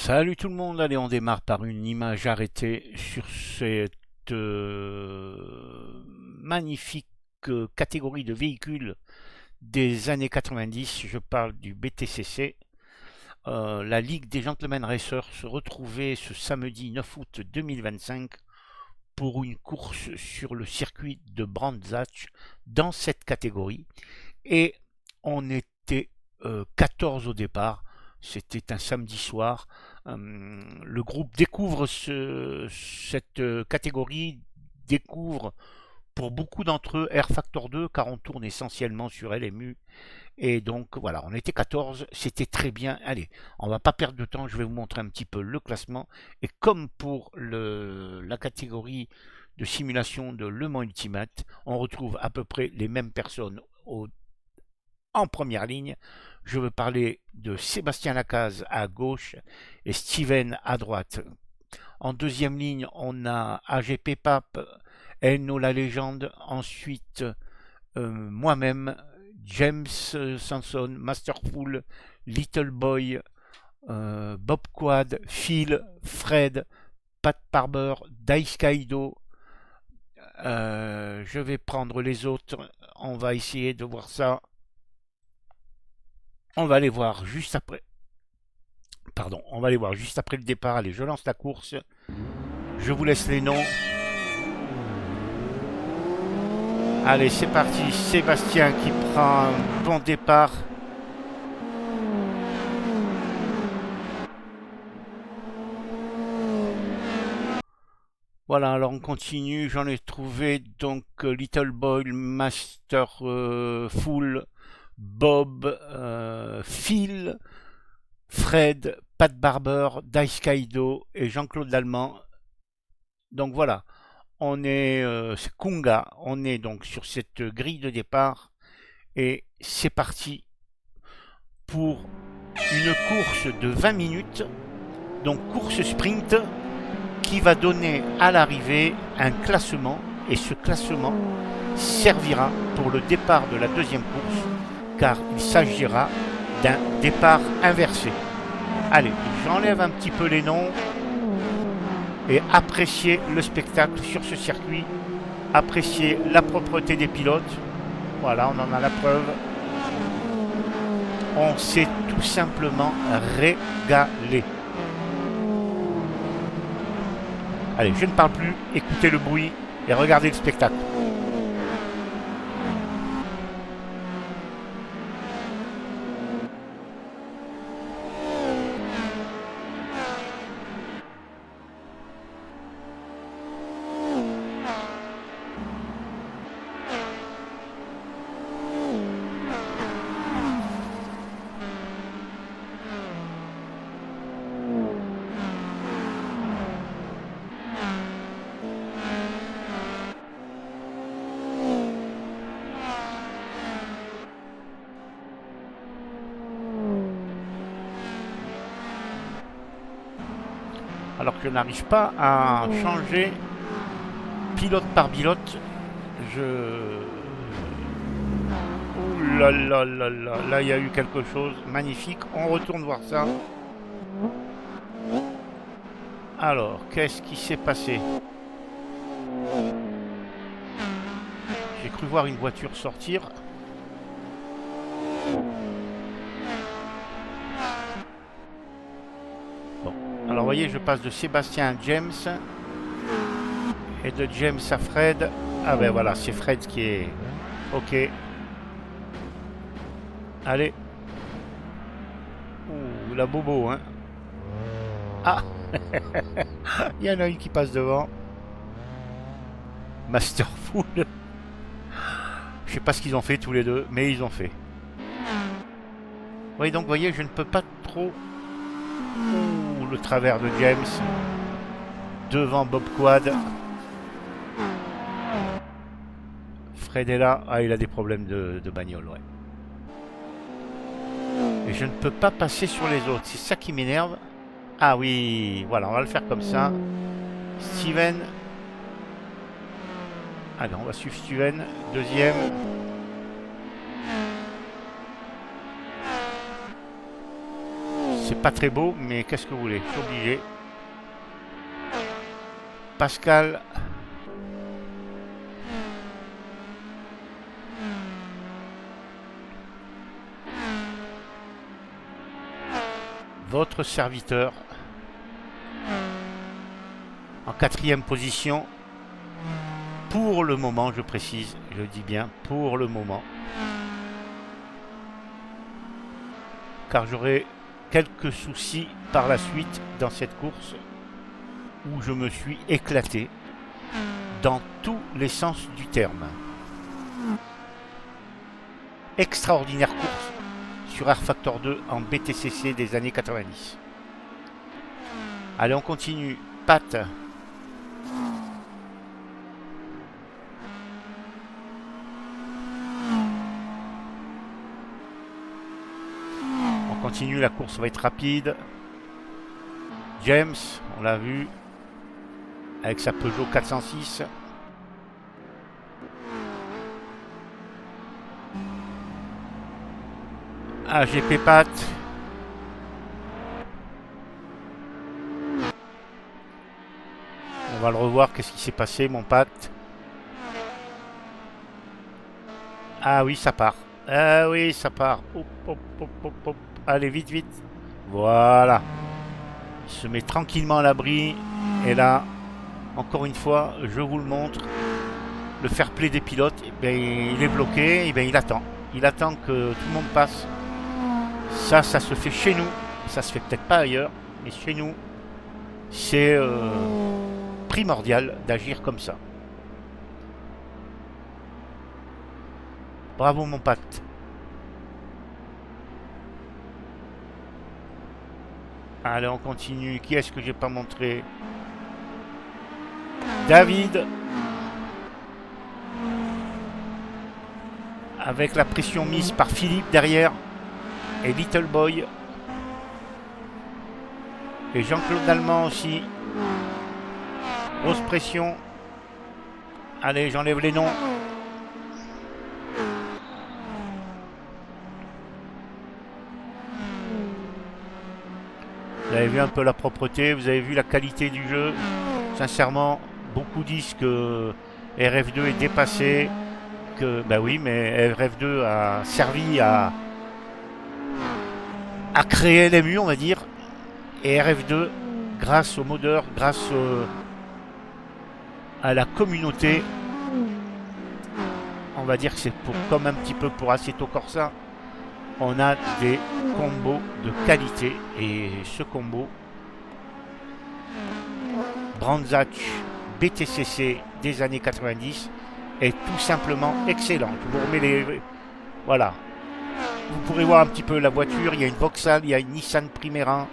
Salut tout le monde, allez on démarre par une image arrêtée sur cette magnifique catégorie de véhicules des années 90. Je parle du BTCC. La Ligue des Gentlemen Racers se retrouvait ce samedi 9 août 2025 pour une course sur le circuit de Brands Hatch dans cette catégorie. Et on était 14 au départ. C'était un samedi soir. Le groupe découvre cette catégorie, découvre pour beaucoup d'entre eux Air Factor 2, car on tourne essentiellement sur LMU. Et donc voilà, on était 14, c'était très bien. Allez, on va pas perdre de temps, je vais vous montrer un petit peu le classement. Et comme pour la catégorie de simulation de Le Mans Ultimate, on retrouve à peu près les mêmes personnes en première ligne. Je veux parler de Sébastien Lacaze à gauche et Steven à droite. En deuxième ligne, on a AGP Pape, Enno la légende, ensuite moi-même, James Sanson, Masterful, Little Boy, Bob Quad, Phil, Fred, Pat Barber, Dice Kaido. Je vais prendre les autres, on va essayer de voir ça. On va aller voir juste après. Pardon, on va aller voir juste après le départ. Allez, je lance la course. Je vous laisse les noms. Allez, c'est parti. Sébastien qui prend un bon départ. Voilà, alors on continue. J'en ai trouvé donc Little Boy, Master Full, Bob, Phil, Fred, Pat Barber, Dice Kaido et Jean-Claude Lallemand. Donc voilà, c'est Kunga, on est donc sur cette grille de départ et c'est parti pour une course de 20 minutes, donc course sprint qui va donner à l'arrivée un classement et ce classement servira pour le départ de la deuxième course car il s'agira d'un départ inversé. Allez, j'enlève un petit peu les noms et apprécier le spectacle sur ce circuit, apprécier la propreté des pilotes. Voilà, on en a la preuve. On s'est tout simplement régalé. Allez, je ne parle plus, écoutez le bruit et regardez le spectacle. Alors que je n'arrive pas à changer pilote par pilote. Ouh là là là là, là il y a eu quelque chose magnifique. On retourne voir ça. Alors, qu'est-ce qui s'est passé? J'ai cru voir une voiture sortir. Bon, alors vous voyez, je passe de Sébastien à James. Et de James à Fred. Ah ben voilà, c'est Fred qui est... Ok. Allez. Ouh, la bobo, hein. Ah. Il y en a une qui passe devant. Masterful. Je sais pas ce qu'ils ont fait tous les deux, mais ils ont fait. Oui, donc vous voyez, je ne peux pas trop... Ouh, le travers de James. Devant Bob Quad. Fred est là. Ah, il a des problèmes de bagnole, ouais. Et je ne peux pas passer sur les autres. C'est ça qui m'énerve. Ah oui, voilà, on va le faire comme ça. Steven. Allez, on va suivre Steven. Deuxième. C'est pas très beau, mais qu'est-ce que vous voulez? Je suis obligé. Pascal. Votre serviteur. En 4e position. Pour le moment, je précise. Je dis bien pour le moment. Car j'aurai quelques soucis par la suite dans cette course où je me suis éclaté dans tous les sens du terme. Extraordinaire course sur R Factor 2 en BTCC des années 90. Allez, on continue. Pat. On continue, la course va être rapide. James, on l'a vu, avec sa Peugeot 406. AGP Pat. On va le revoir, qu'est-ce qui s'est passé, mon Pat? Ah oui, ça part. Ah oui, ça part. Hop, hop, hop, hop, hop. Allez, vite, vite. Voilà. Il se met tranquillement à l'abri. Et là, encore une fois, je vous le montre. Le fair play des pilotes, eh bien, il est bloqué. Eh bien, il attend. Il attend que tout le monde passe. Ça se fait chez nous. Ça se fait peut-être pas ailleurs. Mais chez nous, c'est primordial d'agir comme ça. Bravo, mon Pat. Allez, on continue. Qui est-ce que j'ai pas montré? David. Avec la pression mise par Philippe derrière. Et Little Boy. Et Jean-Claude Allemand aussi. Grosse pression. Allez, j'enlève les noms. Vous avez vu un peu la propreté, vous avez vu la qualité du jeu. Sincèrement, beaucoup disent que RF2 est dépassé. Que, bah oui, mais RF2 a servi à créer LMU, on va dire. Et RF2, grâce aux modeurs, grâce à la communauté, on va dire que c'est comme un petit peu pour Assetto Corsa, on a des combos de qualité. Et ce combo Brands Hatch BTCC des années 90 est tout simplement excellent. Je vous remets les... Voilà. Vous pourrez voir un petit peu la voiture. Il y a une Vauxhall, il y a une Nissan Primera,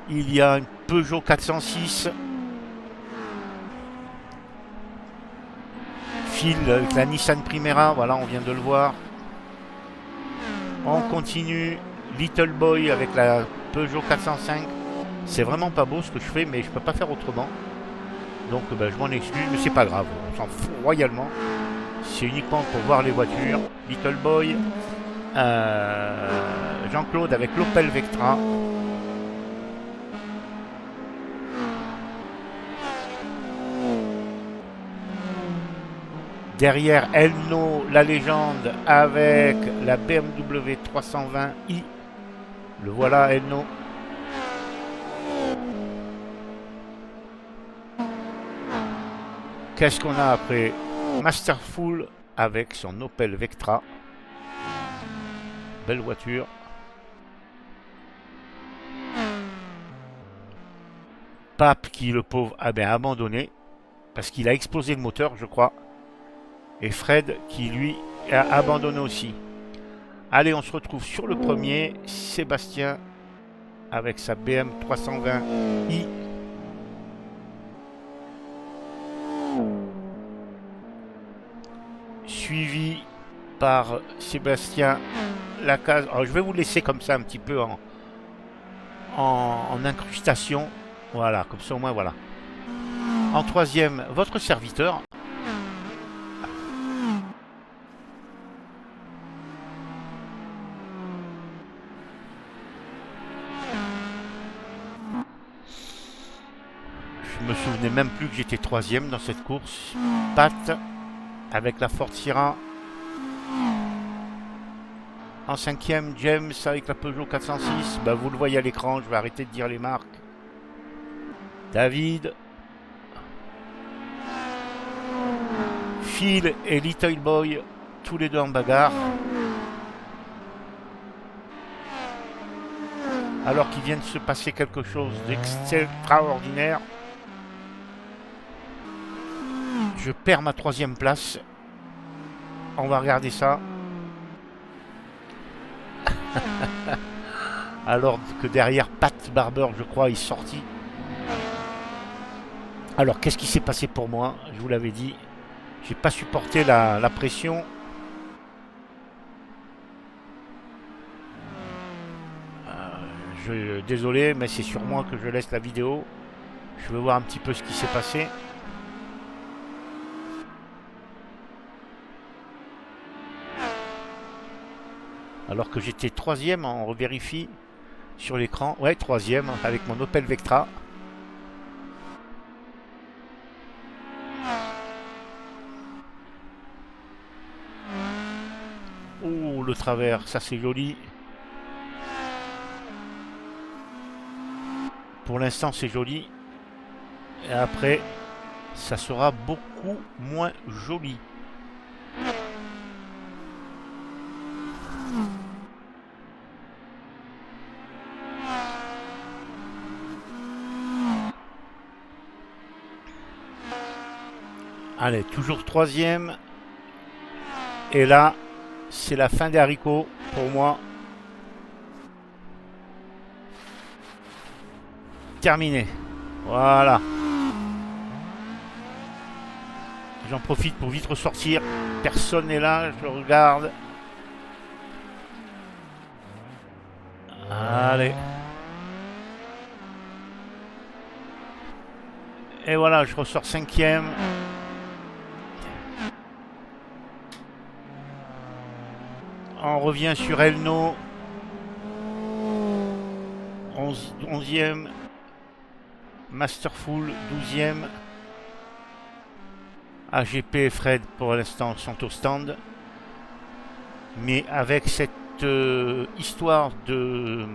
il y a une Peugeot 406. Phil avec la Nissan Primera, voilà, on vient de le voir. On continue. Little Boy avec la Peugeot 405. C'est vraiment pas beau ce que je fais, mais je peux pas faire autrement. Donc je m'en excuse, mais c'est pas grave. On s'en fout royalement. C'est uniquement pour voir les voitures. Little Boy. Jean-Claude avec l'Opel Vectra. Derrière Elno, la légende, avec la BMW 320i. Le voilà, Elno. Qu'est-ce qu'on a après? Masterful avec son Opel Vectra. Belle voiture. Pape qui, le pauvre, a bien abandonné. Parce qu'il a explosé le moteur, je crois. Et Fred qui, lui, a abandonné aussi. Allez, on se retrouve sur le premier. Sébastien avec sa BM 320i. Suivi par Sébastien Lacaze. Alors, je vais vous laisser comme ça un petit peu en incrustation. Voilà, comme ça au moins, voilà. En troisième, votre serviteur. Je me souvenais même plus que j'étais troisième dans cette course. Pat avec la Ford Sierra. En cinquième, James avec la Peugeot 406. Bah, vous le voyez à l'écran, je vais arrêter de dire les marques. David. Phil et Little Boy, tous les deux en bagarre. Alors qu'il vient de se passer quelque chose d'extraordinaire. Je perds ma troisième place. On va regarder ça. Alors que derrière Pat Barber, je crois, est sorti. Alors qu'est-ce qui s'est passé pour moi? Je vous l'avais dit. J'ai pas supporté la pression. Désolé, mais c'est sur moi que je laisse la vidéo. Je veux voir un petit peu ce qui s'est passé. Alors que j'étais troisième, on revérifie sur l'écran. Ouais, troisième avec mon Opel Vectra. Oh, le travers, ça c'est joli. Pour l'instant, c'est joli. Et après, ça sera beaucoup moins joli. Allez, toujours troisième. Et là, c'est la fin des haricots pour moi. Terminé. Voilà. J'en profite pour vite ressortir. Personne n'est là, je regarde. Allez. Et voilà, je ressors cinquième. On revient sur Elno. 11e. Masterful, 12e. AGP et Fred pour l'instant sont au stand. Mais avec cette histoire de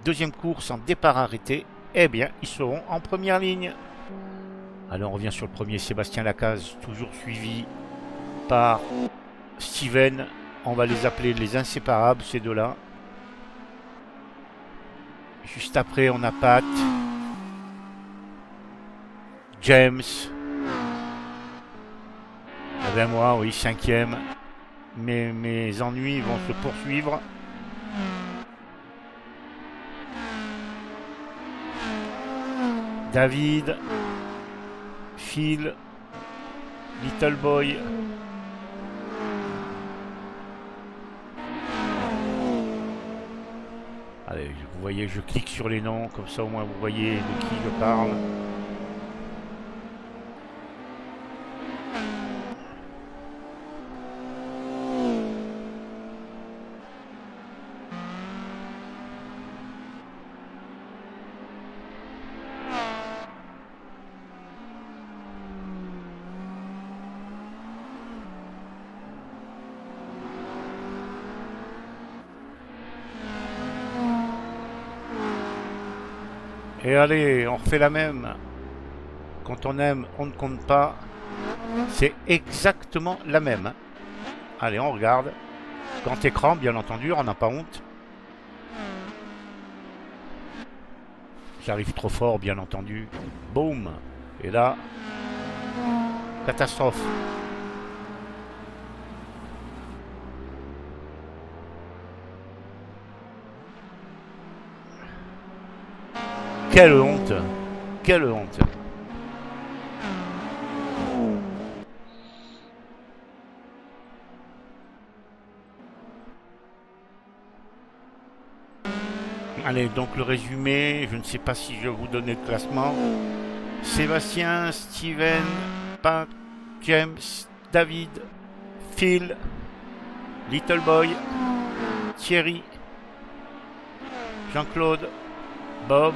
deuxième course en départ arrêté, eh bien, ils seront en première ligne. Alors on revient sur le premier, Sébastien Lacaze, toujours suivi par Steven. On va les appeler les inséparables, ces deux-là. Juste après, on a Pat. James. Eh ben moi, oui, cinquième. Mes ennuis vont se poursuivre. David. Phil. Little Boy. Allez, vous voyez, je clique sur les noms, comme ça au moins vous voyez de qui je parle. Et allez, on refait la même. Quand on aime, on ne compte pas. C'est exactement la même. Allez, on regarde. Grand écran, bien entendu, on n'a pas honte. J'arrive trop fort, bien entendu. Boum. Et là, catastrophe. Quelle honte! Quelle honte! Allez, donc le résumé, je ne sais pas si je vais vous donner le classement. Sébastien, Steven, Pat, James, David, Phil, Little Boy, Thierry, Jean-Claude, Bob,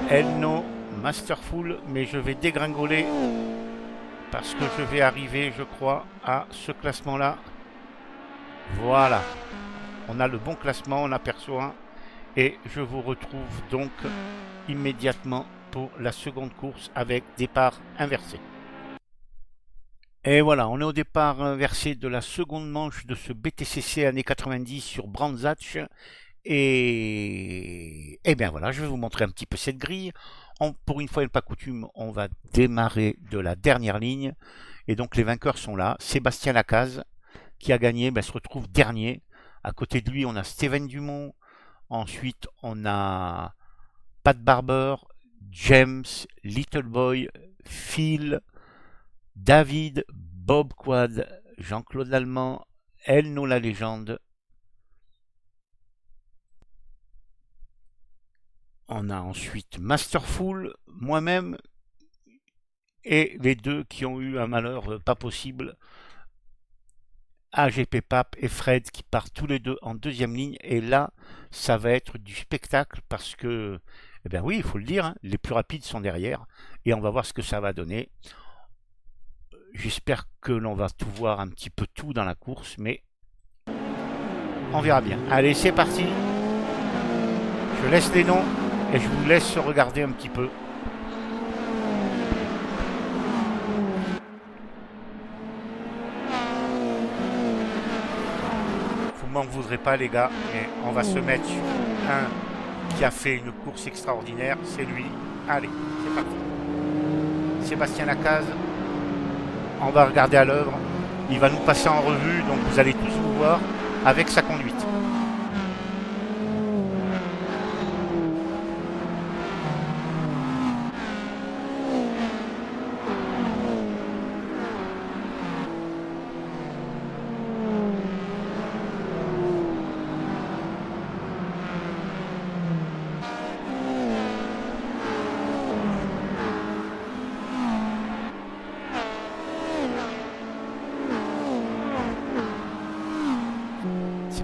Elno, Masterful, mais je vais dégringoler parce que je vais arriver, je crois, à ce classement-là. Voilà, on a le bon classement, on aperçoit, et je vous retrouve donc immédiatement pour la seconde course avec départ inversé. Et voilà, on est au départ inversé de la seconde manche de ce BTCC années 90 sur Brands Hatch. Et bien voilà, je vais vous montrer un petit peu cette grille. Pour une fois et pas coutume, on va démarrer de la dernière ligne. Et donc les vainqueurs sont là. Sébastien Lacaze, qui a gagné, se retrouve dernier. À côté de lui, on a Steven Dumont. Ensuite, on a Pat Barber, James, Little Boy, Phil, David, Bob Quad, Jean-Claude Lallemand, Elno la légende. On a ensuite Masterful, moi-même, et les deux qui ont eu un malheur pas possible, AGP Pape et Fred, qui partent tous les deux en deuxième ligne. Et là, ça va être du spectacle parce que, eh bien oui, il faut le dire, hein, les plus rapides sont derrière. Et on va voir ce que ça va donner. J'espère que l'on va tout voir un petit peu tout dans la course, mais on verra bien. Allez, c'est parti. Je laisse les noms et je vous laisse regarder un petit peu. Vous m'en voudrez pas les gars, mais on va se mettre sur un qui a fait une course extraordinaire, c'est lui. Allez, c'est parti. Sébastien Lacaze, on va regarder à l'œuvre. Il va nous passer en revue, donc vous allez tous vous voir avec sa conduite.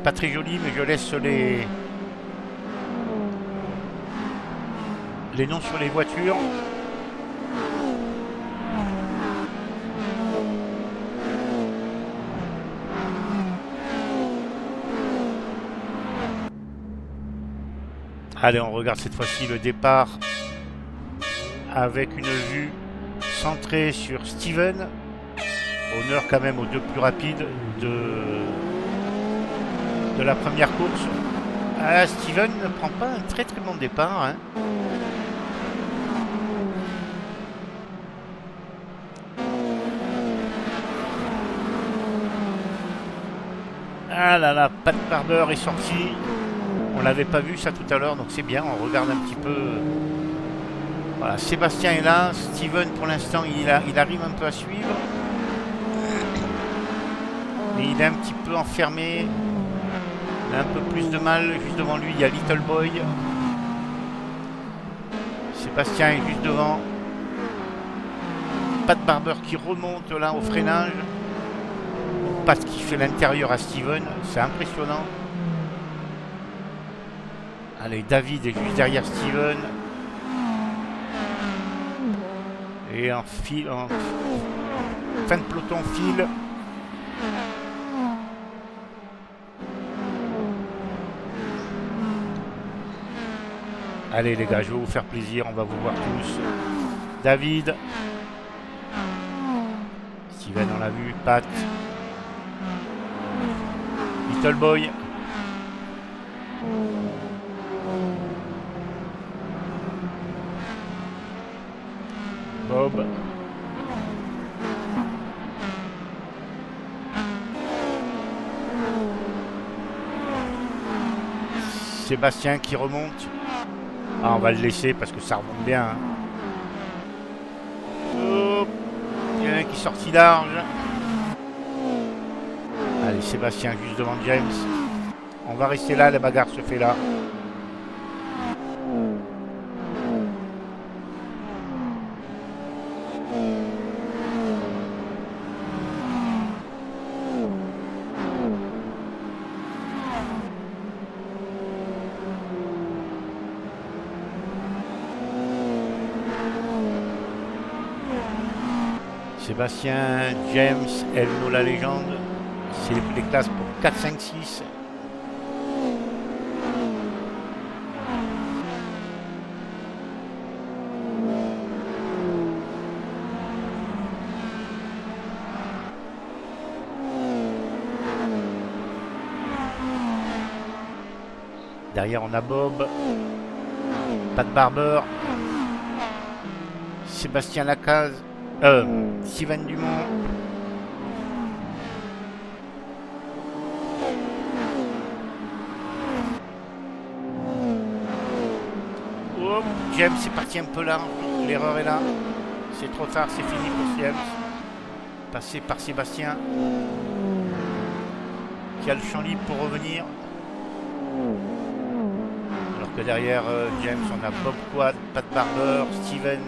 Pas très joli, mais je laisse les noms sur les voitures. Allez, on regarde cette fois-ci le départ avec une vue centrée sur Steven. Honneur quand même aux deux plus rapides de la première course. Ah, Steven ne prend pas un très très bon départ. Hein. Ah là là, Pat Barber est sorti. On l'avait pas vu ça tout à l'heure, donc c'est bien. On regarde un petit peu. Voilà, Sébastien est là. Steven, pour l'instant, il arrive un peu à suivre. Mais il est un petit peu enfermé. Il a un peu plus de mal. Juste devant lui, il y a Little Boy. Sébastien est juste devant. Pat Barber qui remonte là au freinage. Pat qui fait l'intérieur à Steven. C'est impressionnant. Allez, David est juste derrière Steven. Et en fin de peloton, Phil. Allez les gars, je vais vous faire plaisir, on va vous voir tous. David. Steven, on l'a vu. Pat. Little Boy. Bob. Sébastien qui remonte. Ah, on va le laisser parce que ça remonte bien. Hein. Oh, il y en a un qui est sorti large. Allez, Sébastien juste devant James. On va rester là, la bagarre se fait là. Sébastien, James, Elno la légende. C'est les classes pour 4, 5, 6. Derrière on a Bob, Pat Barber, Sébastien Lacaze, Steven Dumont. Oh, James est parti un peu là, l'erreur est là. C'est trop tard, c'est fini pour James. Passé par Sébastien, qui a le champ libre pour revenir. Alors que derrière James, on a Bob Quad, Pat Barber, Steven.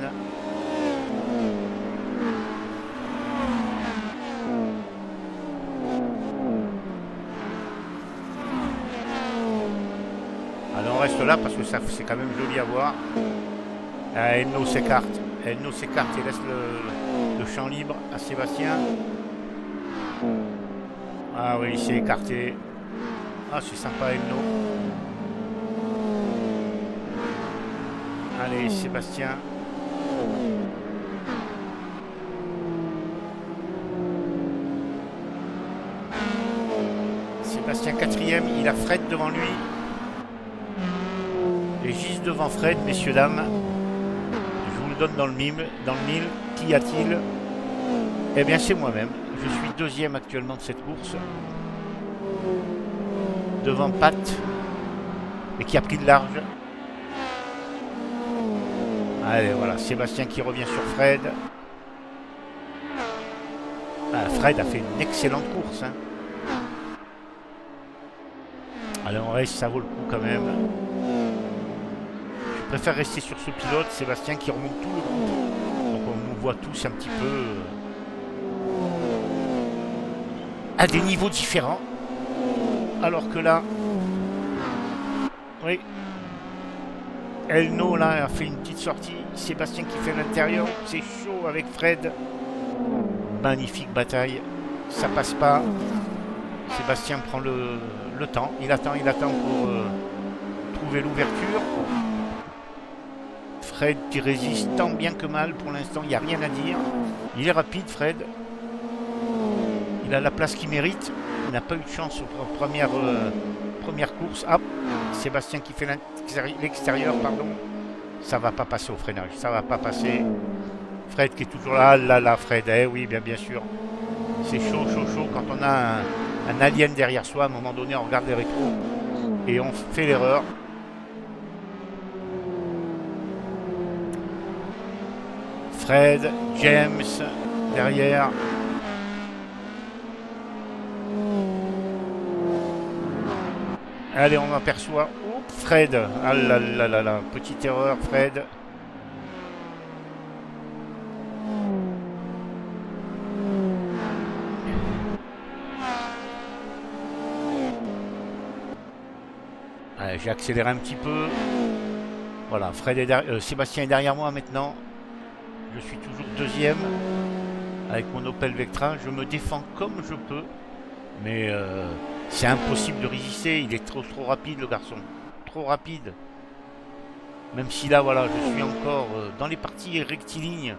Alors on reste là parce que ça c'est quand même joli à voir. Elno s'écarte. Elno s'écarte et laisse le champ libre à Sébastien. Ah oui, il s'est écarté. Ah, c'est sympa, Elno. Allez, Sébastien. Sébastien quatrième, il a Fred devant lui. Et juste devant Fred, messieurs, dames. Je vous le donne dans le mille. Qu'y a-t-il? Eh bien, c'est moi-même. Je suis deuxième actuellement de cette course. Devant Pat. Et qui a pris de large. Allez, voilà. Sébastien qui revient sur Fred. Ah, Fred a fait une excellente course. Hein. Allez, on reste, ça vaut le coup quand même. Je préfère rester sur ce pilote, Sébastien, qui remonte tout le groupe. Donc on nous voit tous un petit peu à des niveaux différents. Alors que là, oui, Elno là a fait une petite sortie. Sébastien qui fait l'intérieur, c'est chaud avec Fred. Magnifique bataille, ça passe pas. Sébastien prend le temps, il attend pour trouver l'ouverture. Fred qui résiste tant bien que mal, pour l'instant il n'y a rien à dire. Il est rapide Fred. Il a la place qu'il mérite. Il n'a pas eu de chance aux premières courses. Hop, Sébastien qui fait l'extérieur, pardon. Ça va pas passer au freinage, ça va pas passer. Fred qui est toujours là, là, Fred. Eh oui, bien sûr. C'est chaud quand on a un alien derrière soi. À un moment donné, on regarde les rétros et on fait l'erreur. Fred, James, derrière. Allez, on aperçoit. Fred. Ah là, petite erreur, Fred. J'ai accéléré un petit peu. Voilà, Sébastien est derrière moi maintenant. Je suis toujours deuxième avec mon Opel Vectra. Je me défends comme je peux. Mais c'est impossible de résister. Il est trop rapide, le garçon. Trop rapide. Même si là, voilà, je suis encore dans les parties rectilignes.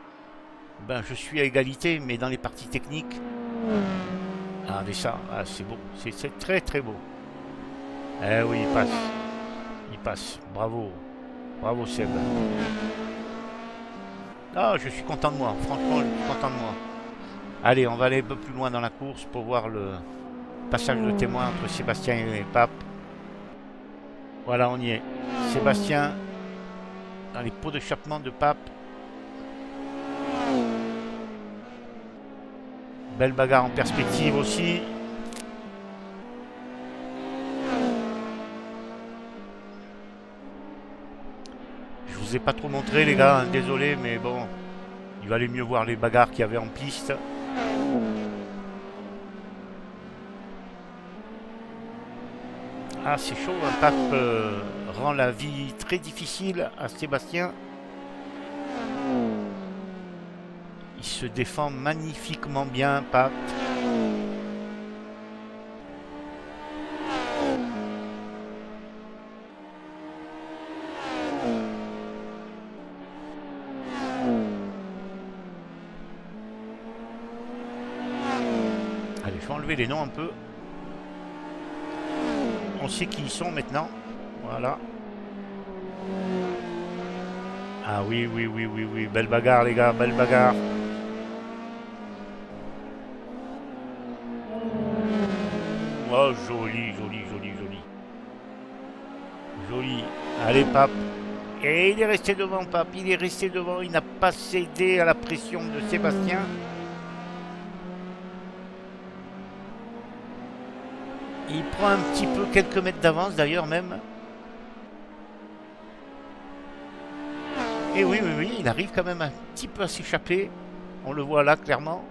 Ben, je suis à égalité. Mais dans les parties techniques... Regardez ça. Ah, c'est beau. C'est très très beau. Eh oui, il passe. Il passe. Bravo. Bravo, Seb. Ah, je suis content de moi. Franchement, je suis content de moi. Allez, on va aller un peu plus loin dans la course pour voir le passage de témoin entre Sébastien et Pape. Voilà, on y est. Sébastien dans les pots d'échappement de Pape. Belle bagarre en perspective aussi. Je vous ai pas trop montré les gars, hein, désolé, mais bon, il valait mieux voir les bagarres qu'il y avait en piste. Ah, c'est chaud, un Pape rend la vie très difficile à Sébastien. Il se défend magnifiquement bien, Pat. Allez, je vais enlever les noms un peu. On sait qui ils sont maintenant. Voilà. Ah oui, oui, oui, oui, oui. Belle bagarre, les gars, belle bagarre. Oh, joli, joli, joli, joli. Joli. Allez, Pape. Et il est resté devant, Pape. Il est resté devant. Il n'a pas cédé à la pression de Sébastien. Il prend un petit peu quelques mètres d'avance, d'ailleurs, même. Et oui, oui, oui, il arrive quand même un petit peu à s'échapper. On le voit là, clairement.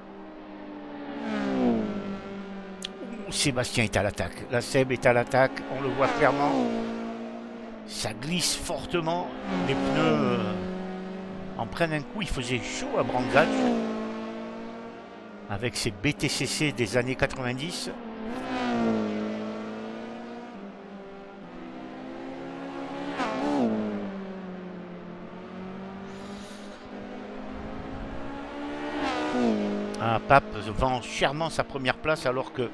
Sébastien est à l'attaque. La Seb est à l'attaque. On le voit clairement. Ça glisse fortement. Les pneus en prennent un coup. Il faisait chaud à Brandzach. Avec ses BTCC des années 90. Ah, Pape vend chèrement sa première place alors que...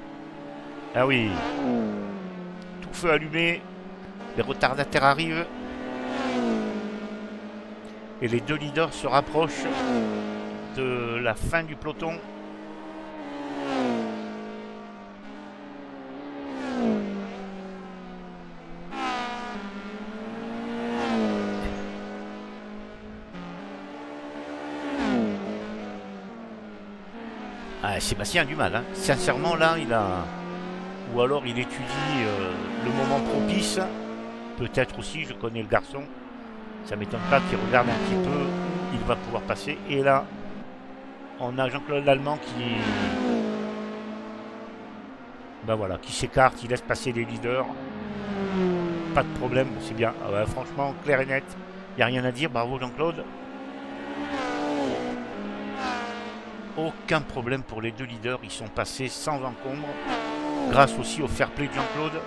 Ah oui. Tout feu allumé. Les retardataires arrivent. Et les deux leaders se rapprochent de la fin du peloton. Ah, Sébastien a du mal. Hein. Sincèrement, là, il a... Ou alors il étudie le moment propice. Peut-être aussi, je connais le garçon. Ça m'étonne pas qu'il regarde un petit peu où il va pouvoir passer. Et là, on a Jean-Claude Lallemand qui... Ben voilà, qui s'écarte, il laisse passer les leaders. Pas de problème, c'est bien. Ah ouais, franchement, clair et net. Il n'y a rien à dire, bravo Jean-Claude. Aucun problème pour les deux leaders, ils sont passés sans encombre. Grâce aussi au fair play de Jean-Claude,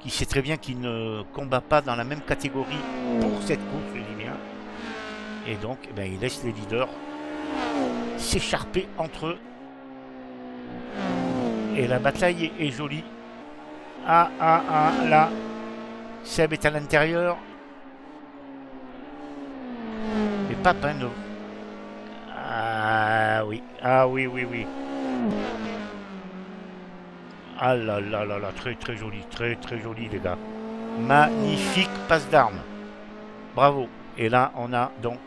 qui sait très bien qu'il ne combat pas dans la même catégorie pour cette course, je dis bien. Et donc, eh ben, il laisse les leaders s'écharper entre eux. Et la bataille est jolie. Ah, ah, ah, là. Seb est à l'intérieur. Mais pas Pano. Ah oui, ah oui, oui, oui. Ah là là là là, très très joli, très très joli les gars. Magnifique passe d'armes. Bravo. Et là, on a donc...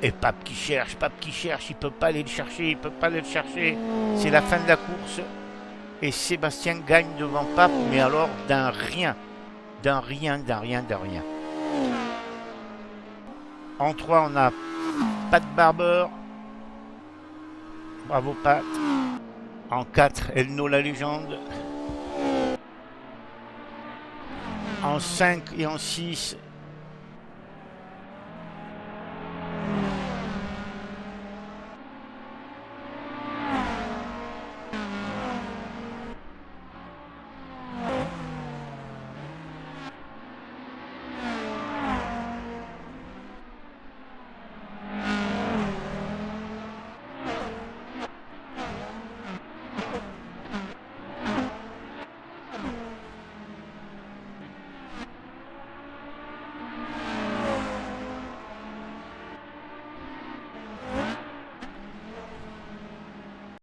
Et Pape qui cherche, il peut pas aller le chercher, il peut pas aller le chercher. C'est la fin de la course. Et Sébastien gagne devant Pape, mais alors d'un rien. D'un rien, d'un rien, d'un rien. En 3, on a Pat Barber. Bravo Pat. En 4, Elno la légende. En 5 et en 6,